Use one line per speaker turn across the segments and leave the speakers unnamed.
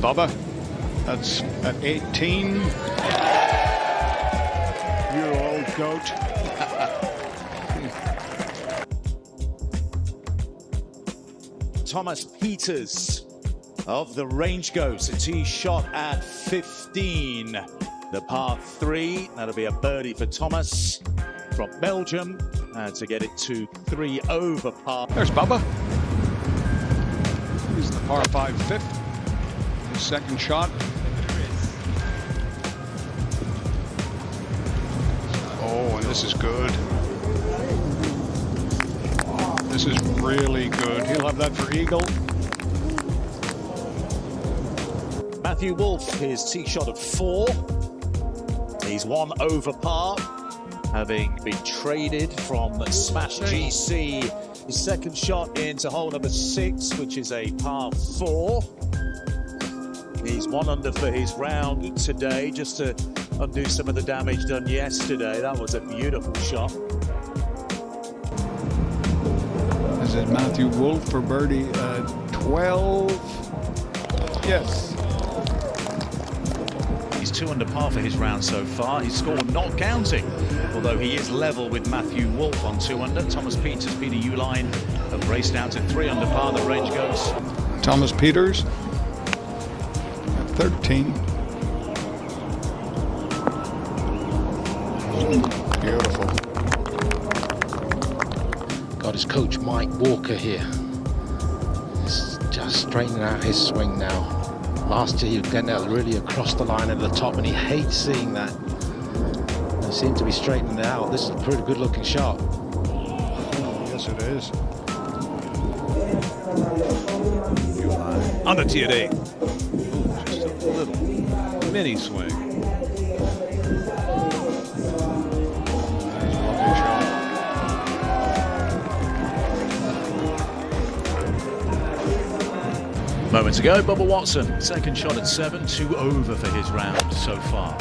Bubba. That's at 18. You old goat.
Thomas Pieters of the RangeGoats, a tee shot at 15. The par 3, that'll be a birdie for Thomas from Belgium to get it to 3 over par.
There's Bubba. He's the par 5 fifth. His second shot. Oh, and this is good. This is really good. He'll have that for eagle.
Matthew Wolff, his tee shot at 4. He's 1 over par, having been traded from Smash GC. His second shot into hole number 6, which is a par 4. He's 1 under for his round today, just to undo some of the damage done yesterday. That was a beautiful shot.
This is Matthew Wolff for birdie 12. Yes.
He's 2 under par for his round so far. His score not counting, although he is level with Matthew Wolff on 2 under. Thomas Pieters, Uihlein have raced down to 3 under par. The RangeGoats.
Thomas Pieters at 13. Beautiful.
Got his coach Mike Walker here. He's just straightening out his swing now. Last year he was getting out really across the line at the top, and he hates seeing that. They seem to be straightening it out. This is a pretty good looking shot.
Yes, it is.
On the tee at 8. Just a little mini swing.
Moments ago, Bubba Watson, second shot at 7, 2 over for his round so far.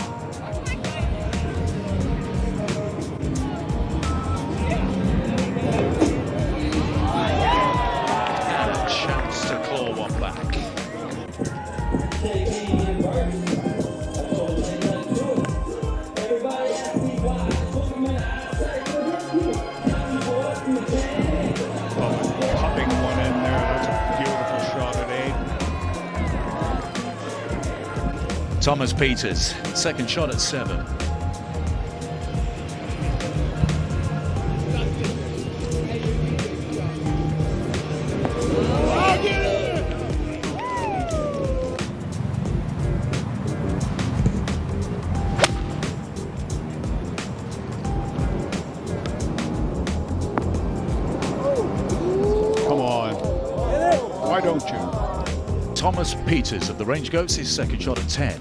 And a chance to claw one back.
Popping one in there. That's a beautiful shot at 8.
Thomas Pieters, second shot at 7.
Come on. Why don't you?
Thomas Pieters of the RangeGoats, his second shot at 10.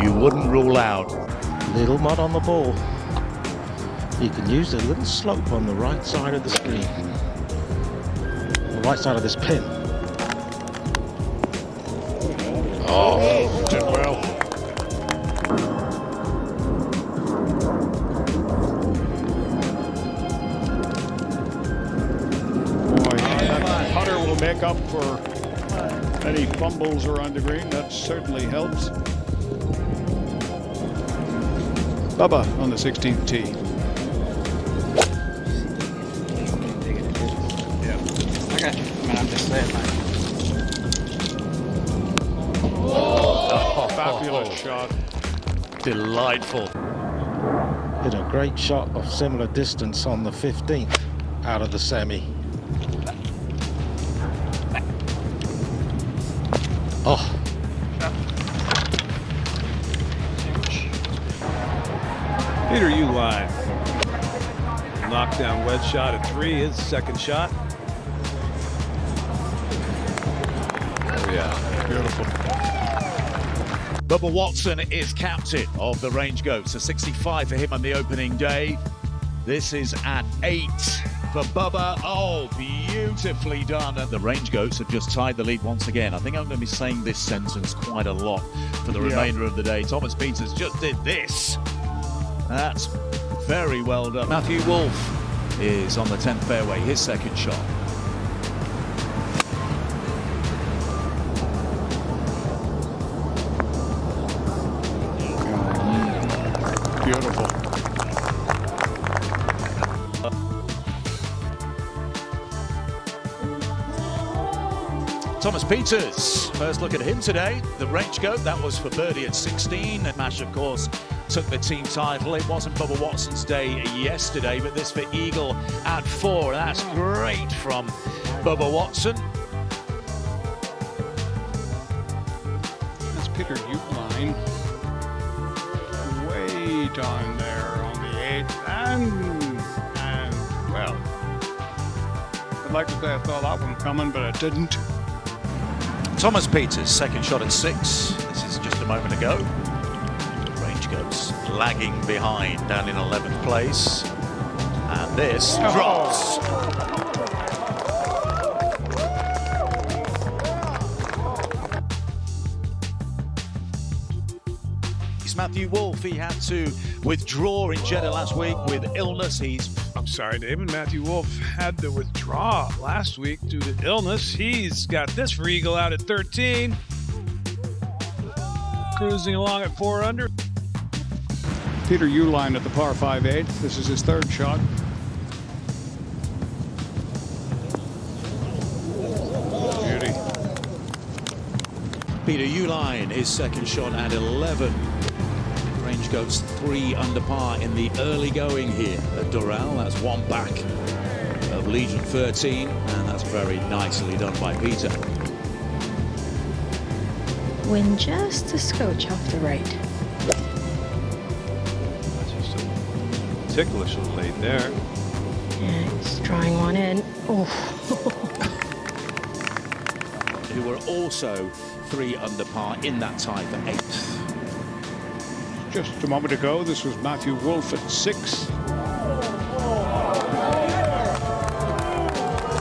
You wouldn't rule out.
Little mud on the ball. You can use a little slope on the right side of the screen. The right side of this pin.
Oh, did well. Boy, that putter will make up for any fumbles around the green. That certainly helps. Bubba on the 16th tee.
I got you. I mean, I'm just saying, man.
Oh, fabulous shot.
Delightful.
Hit a great shot of similar distance on the 15th out of the semi. Oh.
Peter Uihlein. Knockdown wedge shot at 3, his second shot. Oh yeah,
Beautiful.
Bubba Watson is captain of the RangeGoats. A 65 for him on the opening day. This is at 8 for Bubba. Oh, beautifully done. And the RangeGoats have just tied the lead once again. I think I'm going to be saying this sentence quite a lot for the remainder of the day. Thomas Pieters just did this. That's very well done. Matthew Wolff is on the 10th fairway, his second shot.
Beautiful.
Thomas Pieters, first look at him today. The range goat, that was for birdie at 16. And Mash, of course, took the team title. It wasn't Bubba Watson's day yesterday, but this for Eagle at 4. That's great from Bubba Watson.
That's Peter Uihlein. Way down there on the 8th. And well, I'd like to say I saw that one coming, but I didn't.
Thomas Pieters, second shot at 6. This is just a moment ago. Range goes lagging behind down in 11th place. And this drops. It's Matthew Wolff. He had to withdraw in Jeddah last week with illness.
I'm sorry, David. Matthew Wolff had to withdraw last week due to illness. He's got this for Eagle out at 13. Cruising along at 4 under.
Peter Uihlein at the par 5/8. This is his third shot. Beauty.
Peter Uihlein, his second shot at 11. Range goes 3 under par in the early going here at Doral. That's one back of Legion 13, and that's very nicely done by Peter.
Wind just a scotch off the right.
That's just a ticklish late there.
Yeah, it's drawing one in. Oh.
Who were also 3 under par in that tie for 8th.
Just a moment ago, this was Matthew Wolff at 6.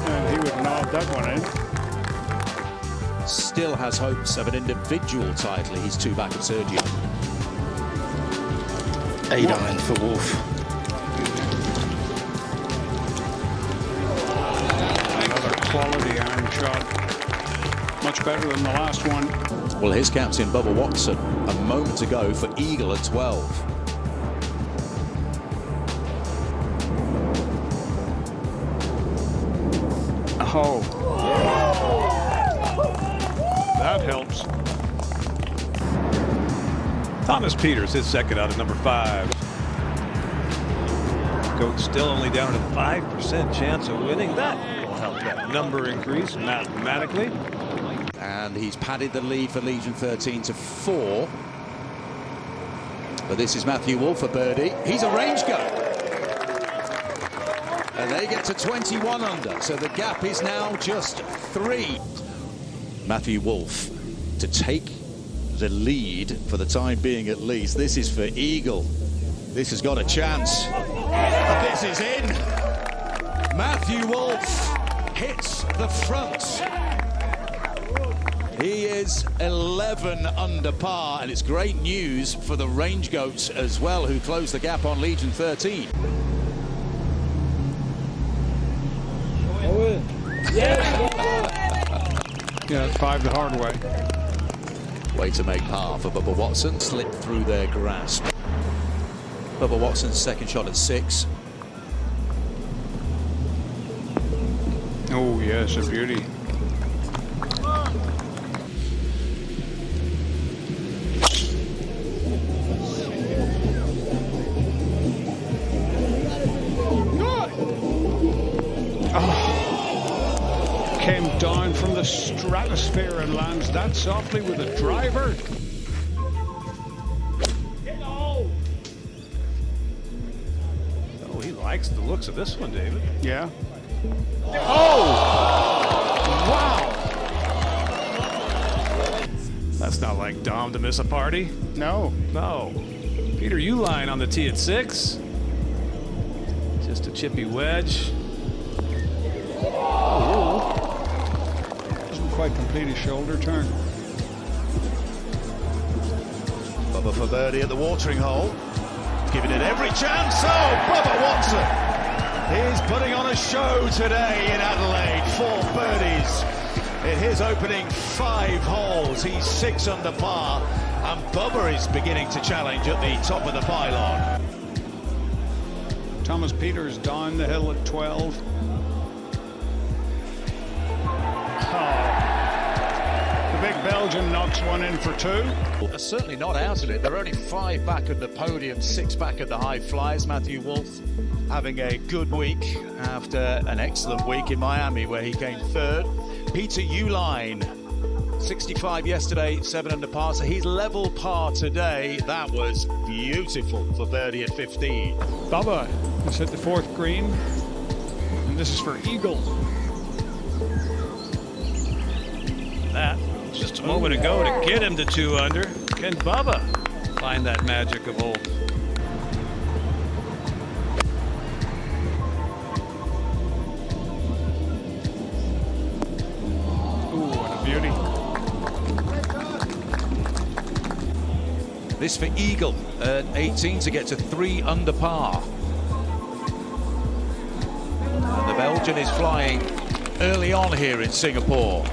And he would nod that one in.
Still has hopes of an individual title. He's 2 back of Sergio.
8 iron for Wolff.
Another quality iron shot. Much better than the last one.
Well, his captain, Bubba Watson, a moment ago for Eagle at 12.
Oh. That helps.
Thomas Pieters, his second out at number 5. Goat still only down to 5% chance of winning. That will help that number increase mathematically.
And he's padded the lead for Legion 13 to 4. But this is Matthew Wolff for birdie. He's a range goat. And they get to 21 under. So the gap is now just 3. Matthew Wolff to take the lead for the time being at least. This is for Eagle. This has got a chance. This is in. Matthew Wolff hits the front. He is 11 under par, and it's great news for the Range Goats as well, who closed the gap on Legion 13.
Yeah, it's 5 the hard way.
Way to make par for Bubba Watson. Slipped through their grasp. Bubba Watson's second shot at 6.
Oh, yes, a beauty. Came down from the stratosphere and lands that softly with a driver.
Oh, he likes the looks of this one, David.
Yeah. Oh! Wow!
That's not like Dom to miss a party.
No.
No. Peter Uihlein on the tee at 6. Just a chippy wedge.
Doesn't quite complete his shoulder turn.
Bubba for birdie at the watering hole. giving it every chance. Oh, Bubba Watson is putting on a show today in Adelaide. 4 birdies in his opening 5 holes. He's 6 under par, and Bubba is beginning to challenge at the top of the pylon.
Thomas Pieters down the hill at 12. The big Belgian knocks one in for 2.
They're certainly not out of it. They're only 5 back at the podium, 6 back at the high flyers. Matthew Wolff having a good week after an excellent week in Miami where he came 3rd. Peter Uihlein, 65 yesterday, 7 under par, so he's level par today. That was beautiful for birdie at 15.
Bubba has hit the 4th green, and this is for eagle.
That was just a moment ago to get him to 2 under. Can Bubba find that magic of old?
Ooh, what a beauty.
This for eagle at 18 to get to 3 under par. And the Belgian is flying early on here in Singapore.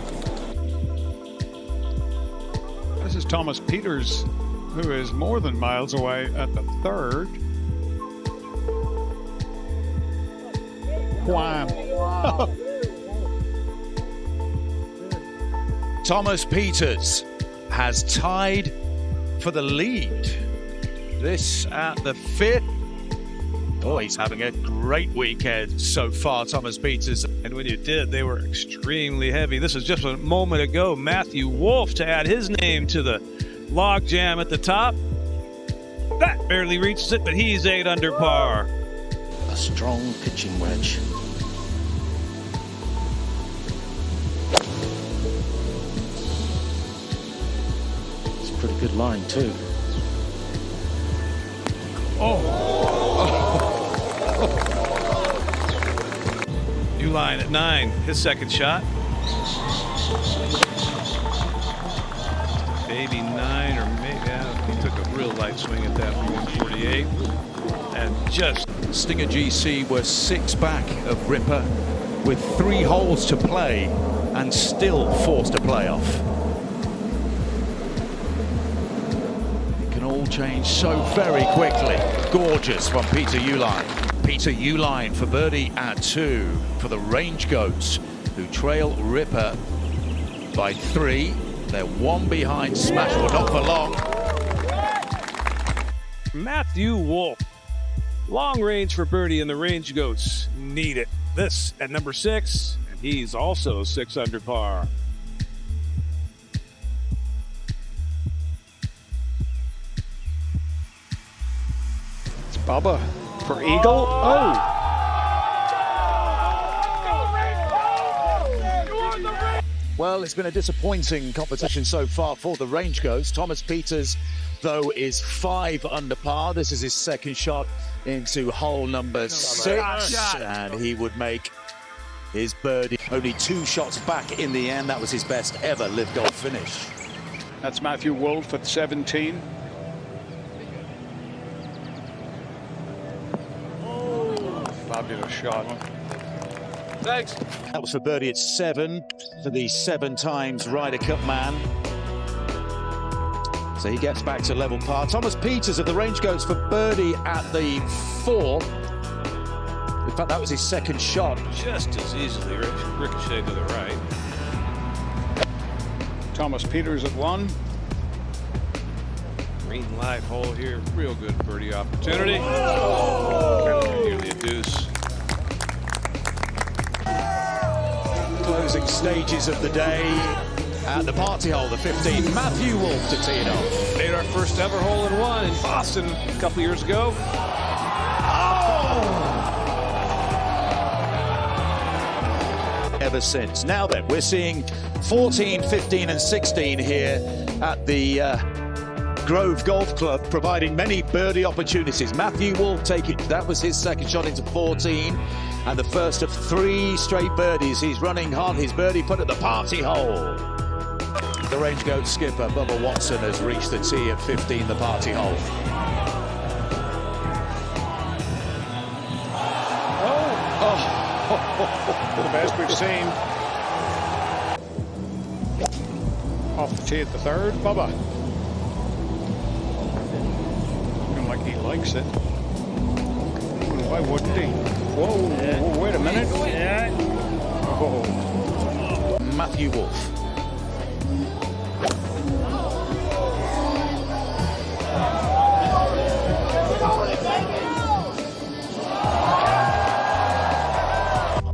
This is Thomas Pieters, who is more than miles away at the 3rd. Wham.
Thomas Pieters has tied for the lead. This at the 5th. Oh, he's having a great weekend so far, Thomas Pieters.
And when you did, they were extremely heavy. This is just a moment ago. Matthew Wolff to add his name to the log jam at the top. That barely reaches it, but he's 8 under par.
A strong pitching wedge. It's a pretty good line too.
Uihlein at 9, his 2nd shot. Maybe 9 or maybe, yeah, he took a real light swing at that from 148. And just
Stinger GC were 6 back of Ripper with 3 holes to play and still forced a playoff. It can all change so very quickly. Gorgeous from Peter Uihlein. Peter Uihlein for birdie at 2 for the RangeGoats, who trail Ripper by 3. They're 1 behind Smash, but not for long.
Matthew Wolff. Long range for birdie, and the RangeGoats need it. This at number 6, and he's also 6 under par.
It's Bubba for eagle. Oh!
Well, it's been a disappointing competition so far for the RangeGoats. Thomas Pieters, though, is 5 under par. This is his 2nd shot into hole number 6, and he would make his birdie. Only 2 shots back in the end. That was his best ever LIV Golf finish.
That's Matthew Wolff at 17. Fabulous shot.
Thanks.
That was for birdie at 7 for the 7 times Ryder Cup man. So he gets back to level par. Thomas Pieters of the RangeGoats for birdie at the 4. In fact, that was his 2nd shot.
Just as easily ricocheted to the right.
Thomas Pieters at 1.
Green light hole here. Real good birdie opportunity. Nearly a deuce.
Closing stages of the day at the party hole, the 15th. Matthew Wolff to tee it off.
Made our first ever hole-in-one in Boston a couple years ago.
Ever since. Now then, we're seeing 14, 15 and 16 here at the Grove Golf Club, providing many birdie opportunities. Matthew Wolff taking, that was his 2nd shot into 14, and the first of 3 straight birdies. He's running hard. His birdie put at the party hole. The RangeGoats skipper, Bubba Watson, has reached the tee at 15, the party hole.
The best we've seen. Off the tee at the third, Bubba. Looking like he likes it. Why wouldn't he? Whoa, wait a minute. Oh.
Matthew Wolff.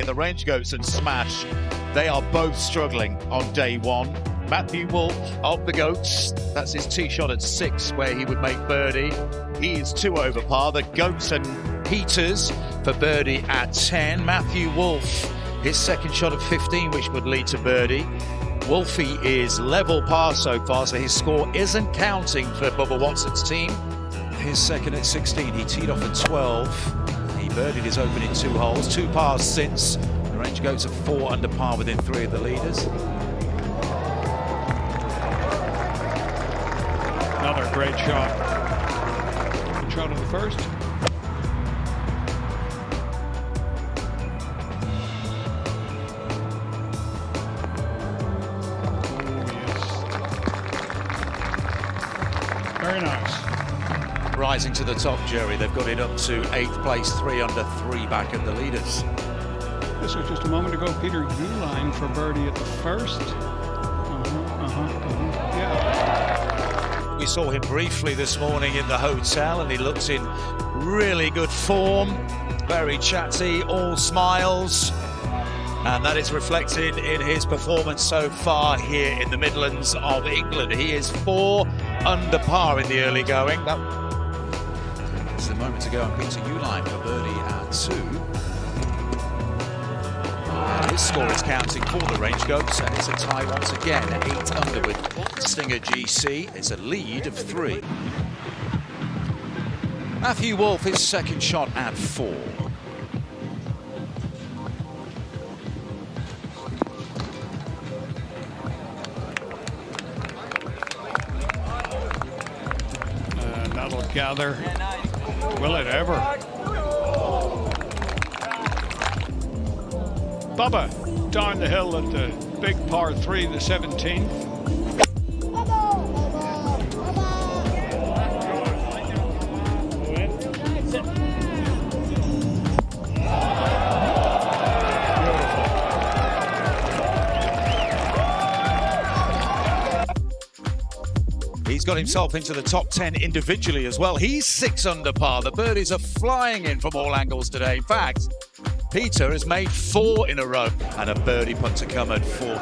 The RangeGoats and Smash, they are both struggling on day one. Matthew Wolff of the Goats, that's his tee shot at 6 where he would make birdie. He is 2 over par. The Goats and Pieters for birdie at 10. Matthew Wolff, his second shot at 15, which would lead to birdie. Wolfie is level par so far, so his score isn't counting for Bubba Watson's team. His second at 16, he teed off at 12. He birdied his opening 2 holes, 2 pars since. The RangeGoats are 4 under par within 3 of the leaders.
Another great shot. Good shot of the first. Very nice.
Rising to the top, Jerry. They've got it up to 8th place, 3 under, 3 back of the leaders.
This was just a moment ago. Peter Uihlein for birdie at the first. Yeah.
We saw him briefly this morning in the hotel, and he looks in really good form. Very chatty, all smiles. And that is reflected in his performance so far here in the Midlands of England. He is 4 under par in the early going. It's a moment to go on Peter Uihlein for birdie at 2. And his score is counting for the RangeGoats, and it's a tie once again, 8 under with Stinger GC. It's a lead of 3. Matthew Wolff, his second shot at 4.
That'll gather. Will it ever? Bubba down the hill at the big par 3, the 17th.
He's got himself into the top 10 individually as well. He's 6 under par. The birdies are flying in from all angles today. In fact, Peter has made 4 in a row. And a birdie putt to come at 14.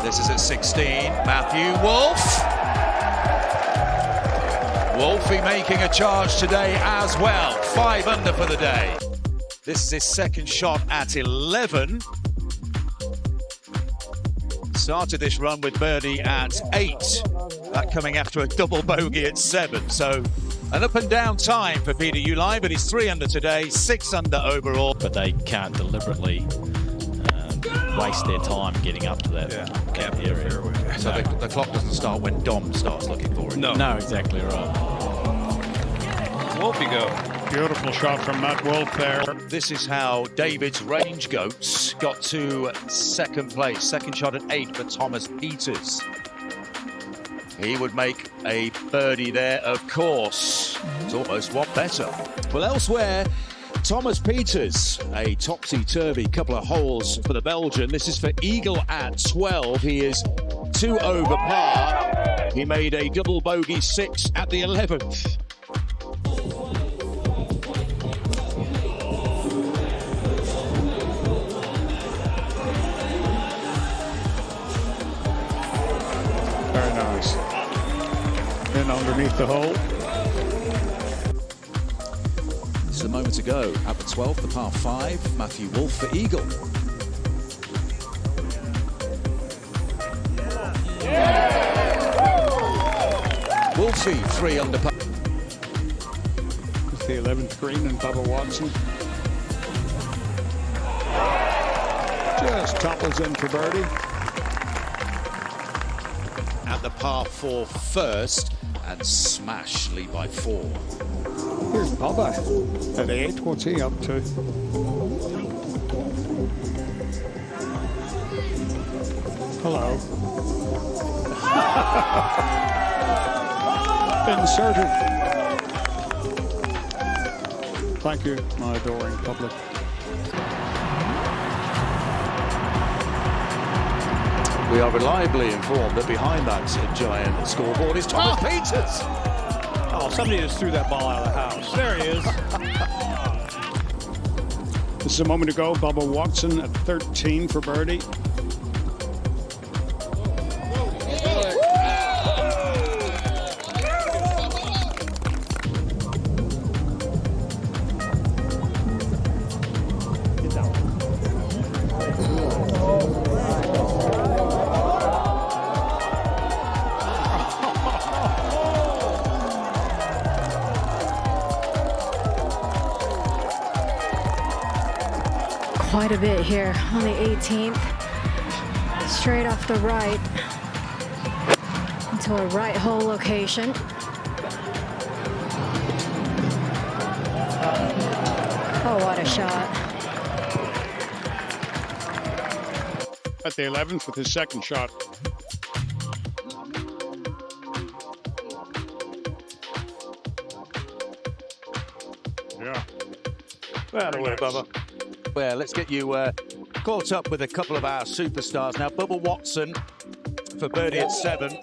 This is at 16. Matthew Wolff. Wolfie making a charge today as well. 5 under for the day. This is his second shot at 11. Started this run with birdie at 8. That coming after a double bogey at 7. So an up and down time for Peter Uihlein, but he's 3 under today, 6 under overall.
But they can't deliberately waste their time getting up to that area.
So the clock doesn't start when Dom starts looking for it.
No, exactly right.
Wolfie go. Beautiful shot from Matt Wolff there.
This is how David's RangeGoats got to second place. Second shot at 8 for Thomas Pieters. He would make a birdie there, of course. It's almost one better. Well, elsewhere, Thomas Pieters, a topsy-turvy couple of holes for the Belgian. This is for eagle at 12. He is 2 over par. He made a double bogey 6 at the 11th.
Very nice. In underneath the hole.
This is a moment to go. At the 12th, the par 5. Matthew Wolff for eagle. Wolfie 3 under par.
It's the 11th green and Bubba Watson. Just topples in for birdie.
At the par 4 first, and Smash lead by 4.
Here's Bubba at 8. What's he up to? Hello. Inserted. Thank you, my adoring public.
We are reliably informed that behind that giant scoreboard is Thomas Pieters.
Oh, somebody just threw that ball out of the house. There he is.
This is a moment ago. Bubba Watson at 13 for birdie.
Quite a bit here on the 18th. Straight off the right into a right hole location. Oh, what a shot.
At the 11th with his second shot. Yeah.
That'll win, Bubba.
Well, let's get you caught up with a couple of our superstars now. Bubba Watson for birdie at 7.